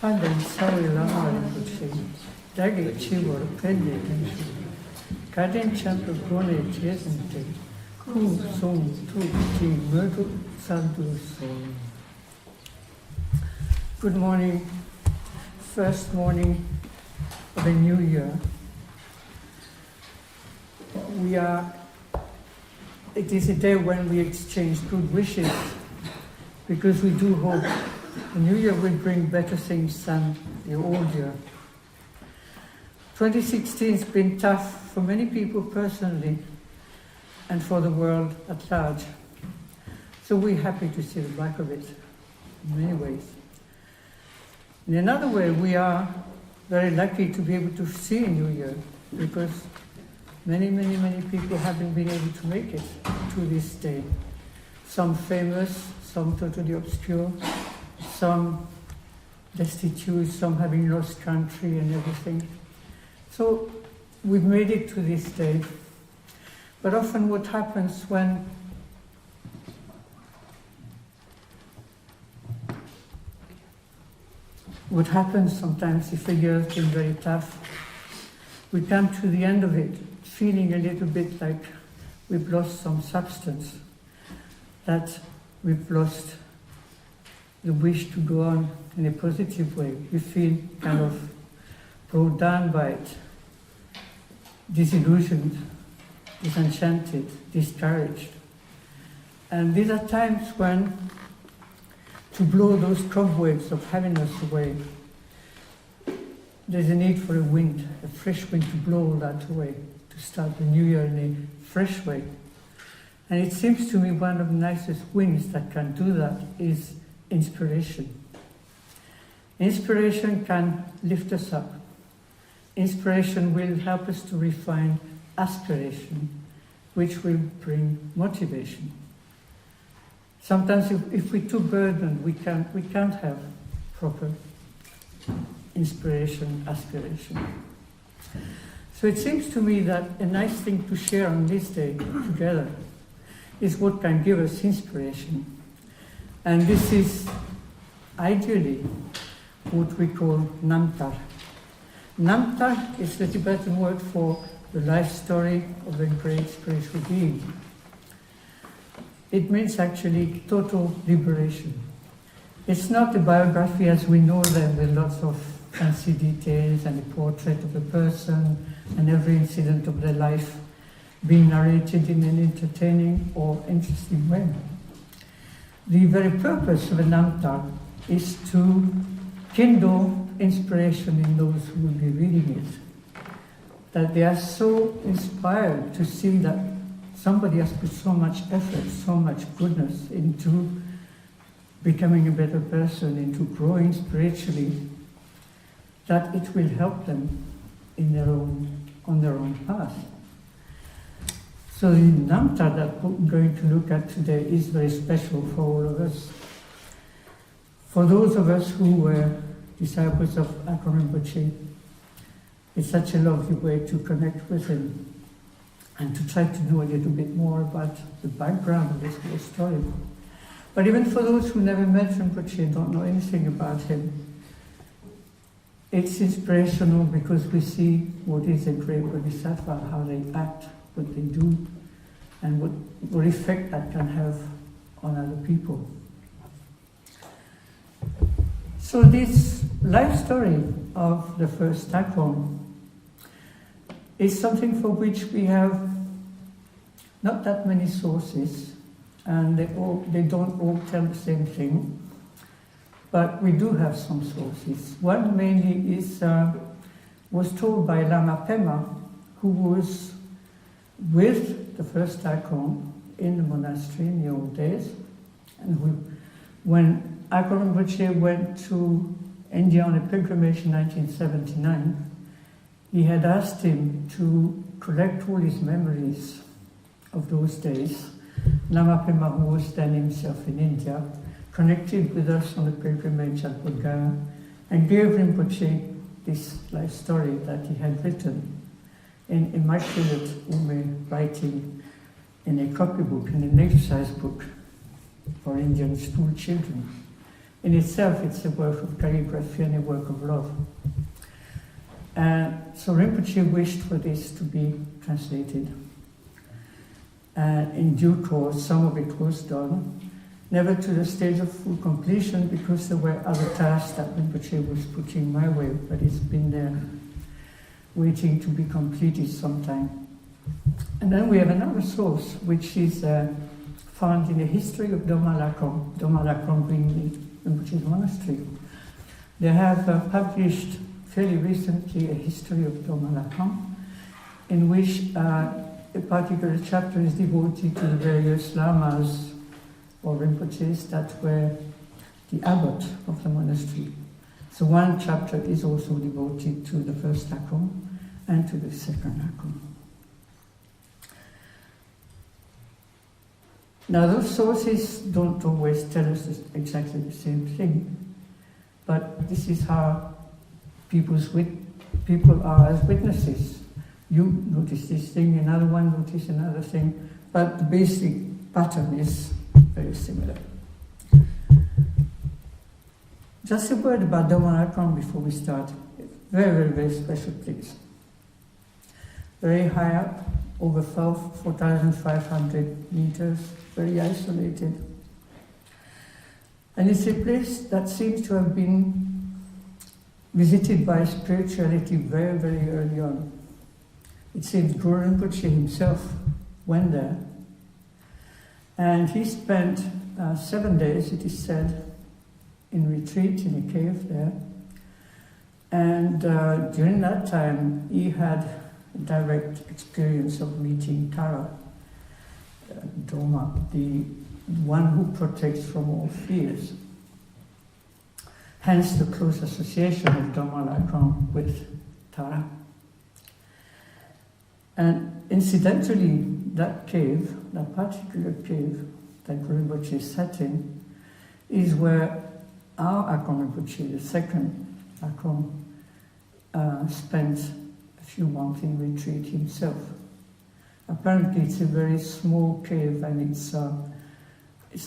Handen Samye Ling Rinpoché, Dagi Chibo Pende Kenshu, Kaden Champa Gone Chesente, Ku Song Tu Ti Murdu Sandu Song. Good morning, first morning of the new year. It is a day when we exchange good wishes, because we do hope the new year will bring better things than the old year. 2016 has been tough for many people personally and for the world at large. So we're happy to see the back of it in many ways. In another way, we are very lucky to be able to see a new year, because many people haven't been able to make it to this day. Some famous, some totally obscure, some destitute, some having lost country and everything. So we've made it to this day. But often what happens sometimes if a year has been very tough, we come to the end of it feeling a little bit like we've lost some substance, that we've lost the wish to go on in a positive way. We feel kind of brought down by it, disillusioned, disenchanted, discouraged. And these are times when, to blow those cobwebs of happiness away, there's a need for a wind, a fresh wind to blow all that away, to start the new year in a fresh way. And it seems to me one of the nicest winds that can do that is inspiration. Inspiration can lift us up. Inspiration will help us to refine aspiration, which will bring motivation. Sometimes if we're too burdened, we can't have proper inspiration, aspiration. So it seems to me that a nice thing to share on this day together is what can give us inspiration. And this is ideally what we call Namthar. Namthar is the Tibetan word for the life story of a great spiritual being. It means actually total liberation. It's not a biography as we know them, with lots of fancy details and a portrait of the person and every incident of their life being narrated in an entertaining or interesting way. The very purpose of a Namthar is to kindle inspiration in those who will be reading it. That they are so inspired to see that somebody has put so much effort, so much goodness into becoming a better person, into growing spiritually, that it will help them on their own path. So the Namthar that we're going to look at today is very special for all of us. For those of us who were disciples of Akön Rinpoché, it's such a lovely way to connect with him and to try to know a little bit more about the background of this whole story. But even for those who never met Rinpoché, don't know anything about him, it's inspirational because we see what is a great bodhisattva, how they act, what they do, and what effect that can have on other people. So this life story of the first Akong is something for which we have not that many sources, and they don't all tell the same thing, but we do have some sources. One mainly was told by Lama Pema, who was with the first Akong in the monastery in the old days, and when Akön Rinpoché went to India on a pilgrimage in 1979, he had asked him to collect all his memories of those days. Lama Pema, who was then himself in India, connected with us on the pilgrimage at Bodh and gave Rinpoché this life story that he had written in immaculate Ume writing in a copybook, in an exercise book for Indian school children. in itself it's a work of calligraphy and a work of love. So Rinpoche wished for this to be translated. And in due course, some of it was done, never to the stage of full completion because there were other tasks that Rinpoche was putting my way, but it's been there waiting to be completed sometime. And then we have another source, which is found in the history of Akong, Akong being Rinpoche's monastery. They have published fairly recently a history of Akong, in which a particular chapter is devoted to the various lamas or Rinpoches that were the abbot of the monastery. So one chapter is also devoted to the first Akong and to the second Akong. Now those sources don't always tell us exactly the same thing, but this is how people are as witnesses. You notice this thing, another one notice another thing, but the basic pattern is very similar. Just a word about Akong before we start. Very, very, very special place. Very high up, over 4,500 meters, very isolated. And it's a place that seems to have been visited by spirituality very, very early on. It seems Guru Rinpoche himself went there, and he spent 7 days, it is said, in retreat in a cave there. And during that time, he had a direct experience of meeting Tara, Doma, the one who protects from all fears. Hence the close association of Akong with Tara. And incidentally, that cave, that particular cave that Guru Rinpoche sat in, is where our Akong Rinpoche, the second Akong, spent a few months in retreat himself. Apparently it's a very small cave and it's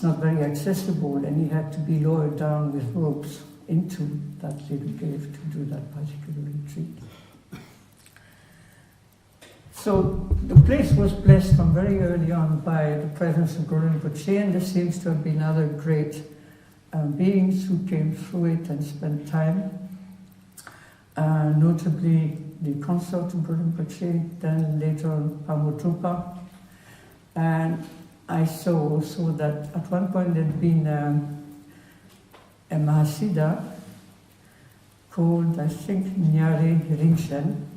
not very accessible, and he had to be lowered down with ropes into that little cave to do that particular retreat. So the place was blessed from very early on by the presence of Guru Rinpoche, and there seems to have been other great beings who came through it and spent time, notably the consort of Guru Rinpoche, then later on Pamotupa. And I saw also that at one point there had been a Mahasiddha called, I think, Nyare Rinchen,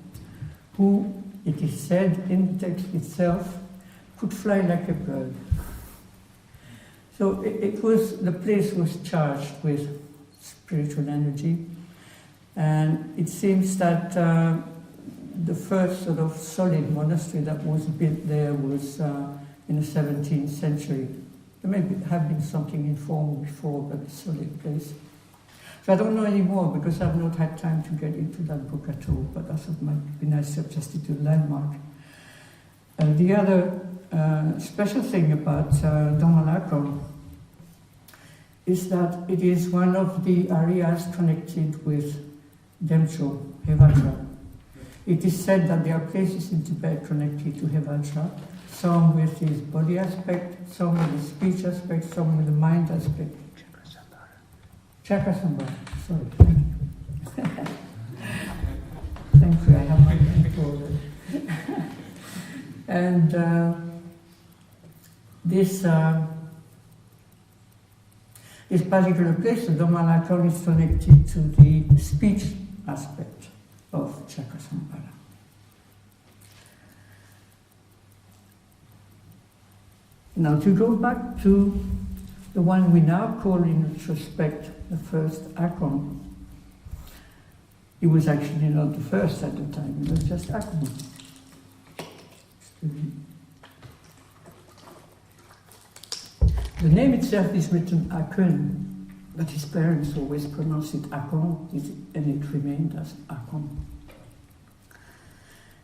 who, it is said in the text itself, could fly like a bird. So the place was charged with spiritual energy, and it seems that the first sort of solid monastery that was built there was in the 17th century. There may have been something informal before, but a solid place. So I don't know anymore because I've not had time to get into that book at all, but I thought it might be nice just to do a landmark. The other special thing about Akong is that it is one of the areas connected with Demcho, Hevajra. It is said that there are places in Tibet connected to Hevajra, some with his body aspect, some with the speech aspect, some with the mind aspect. Chakasambhara, sorry. Thank you, I have my controller. And this particular place, the Akong, is connected to the speech aspect of Chakasambhara. Now to go back to the one we now call in retrospect the first Akong. It was actually not the first at the time, it was just Akong. The name itself is written Akön, but his parents always pronounced it Akong, and it remained as Akong.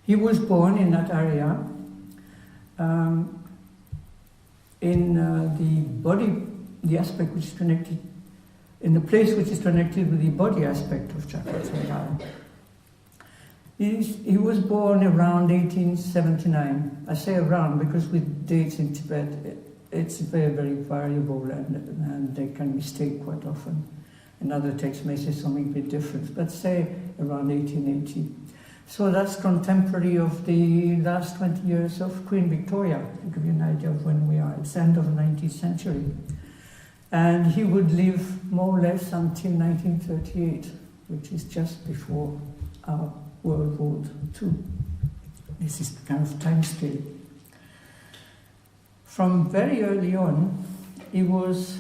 He was born in that area. In the body, the aspect which is connected, in a place which is connected with the body aspect of Chakravartin. He was born around 1879. I say around because with dates in Tibet, it's very, very variable and they can mistake quite often. Another text may say something a bit different, but say around 1880. So that's contemporary of the last 20 years of Queen Victoria, to give you an idea of when we are. It's the end of the 19th century. And he would live more or less until 1938, which is just before our World War II. This is the kind of time scale. From very early on, he was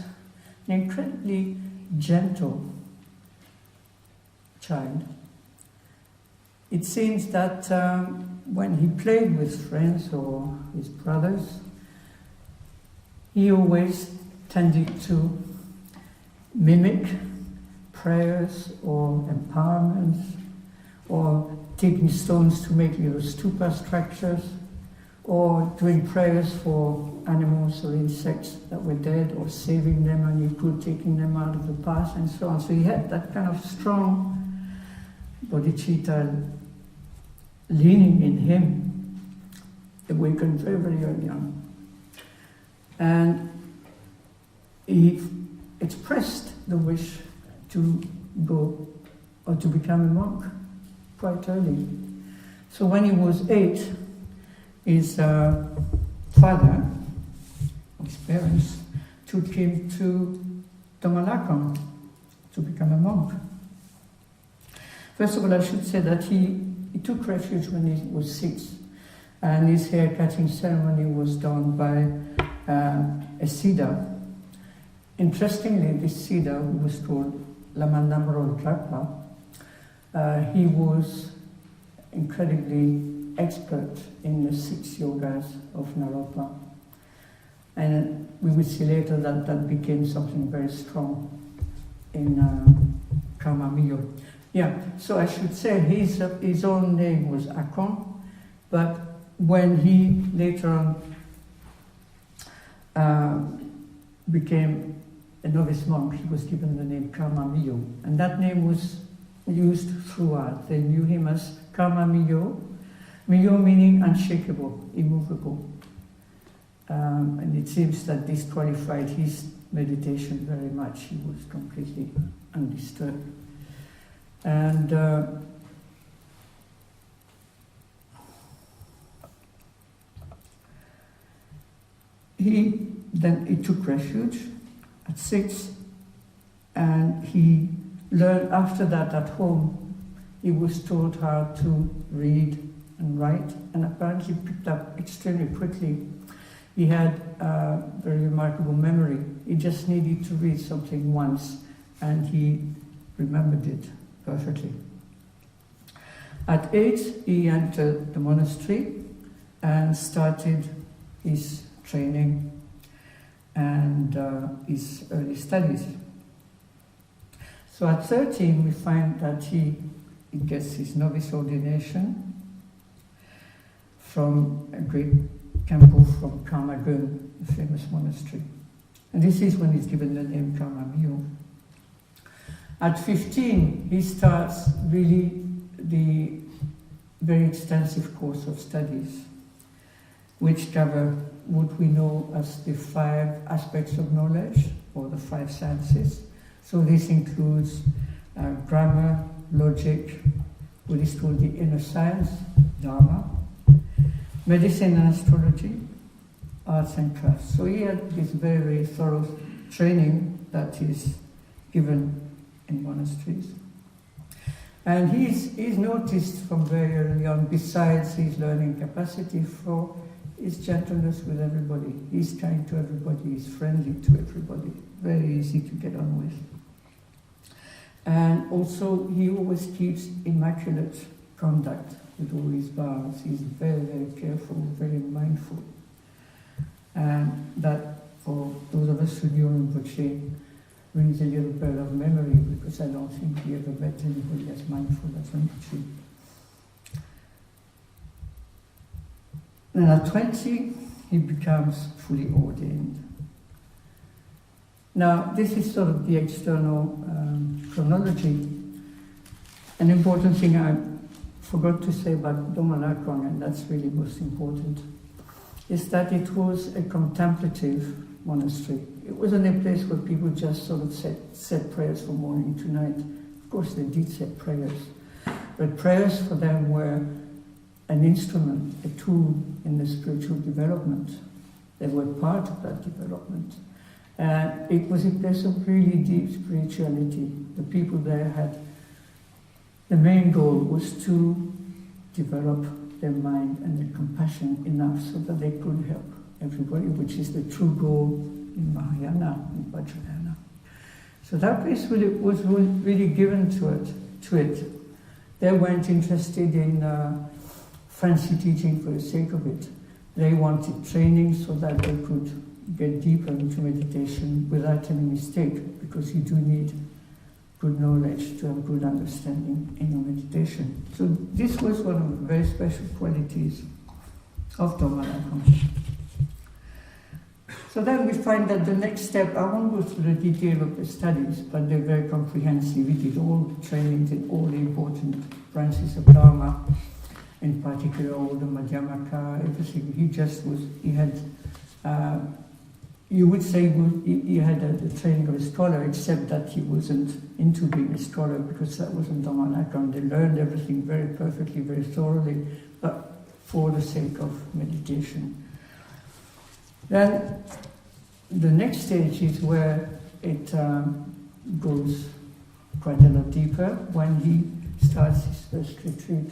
an incredibly gentle child. It seems that when he played with friends or his brothers, he always tended to mimic prayers or empowerments, or taking stones to make little stupa structures, or doing prayers for animals or insects that were dead, or saving them and he could, taking them out of the path, and so on. So he had that kind of strong bodhicitta leaning in him, awakened very, very early on. And he expressed the wish to go or to become a monk quite early. So when he was 8, his father, his parents, took him to Akön to become a monk. First of all, I should say that he took refuge when he was 6, and his hair cutting ceremony was done by a Siddha. Interestingly, this Siddha, who was called Lama Namro Drapa, he was incredibly expert in the 6 yogas of Naropa. And we will see later that that became something very strong in Karma Miyo. Yeah, so I should say his own name was Akong, but when he later on became a novice monk, he was given the name Karma Miyo, and that name was used throughout. They knew him as Karma Miyo, Miyo meaning unshakable, immovable. And it seems that this qualified his meditation very much. He was completely undisturbed. And he took refuge at 6, and he learned after that at home. He was taught how to read and write, and apparently picked up extremely quickly. He had a very remarkable memory. He just needed to read something once, and he remembered it perfectly. At 8, he entered the monastery and started his training and his early studies. So at 13, we find that he gets his novice ordination from a great Khenpo from Akön, the famous monastery. And this is when he's given the name Karma Miyo. At 15, he starts really the very extensive course of studies, which cover what we know as the 5 aspects of knowledge, or the 5 sciences. So this includes grammar, logic, what is called the inner science, Dharma, medicine and astrology, arts and crafts. So he had this very, very thorough training that is given in monasteries. And he's noticed from very early on, besides his learning capacity, for his gentleness with everybody. He's kind to everybody, he's friendly to everybody, very easy to get on with. And also, he always keeps immaculate conduct with all his vows. He's very, very careful, very mindful. And that, for those of us who knew Rinpoché, brings a little bit of memory, because I don't think he ever met anybody as mindful as Rinpoché. And at 20, he becomes fully ordained. Now, this is sort of the external chronology. An important thing I forgot to say about Akong, and that's really most important, is that it was a contemplative monastery. It wasn't a place where people just sort of said prayers from morning to night. Of course, they did say prayers, but prayers for them were an instrument, a tool in the spiritual development. They were part of that development. And it was a place of really deep spirituality. The people there had, the main goal was to develop their mind and their compassion enough so that they could help everybody, which is the true goal in Mahayana, in Vajrayana. So that place was really given to it. They weren't interested in fancy teaching for the sake of it. They wanted training so that they could get deeper into meditation without any mistake, because you do need good knowledge to have good understanding in your meditation. So this was one of the very special qualities of Akong. So then we find that the next step, I won't go through the detail of the studies, but they're very comprehensive. We did all the trainings in all the important branches of Dharma, in particular all the Madhyamaka, everything. He had, you would say he had the training of a scholar, except that he wasn't into being a scholar, because that wasn't Akong. They learned everything very perfectly, very thoroughly, but for the sake of meditation. Then the next stage is where it goes quite a lot deeper, when he starts his first retreat.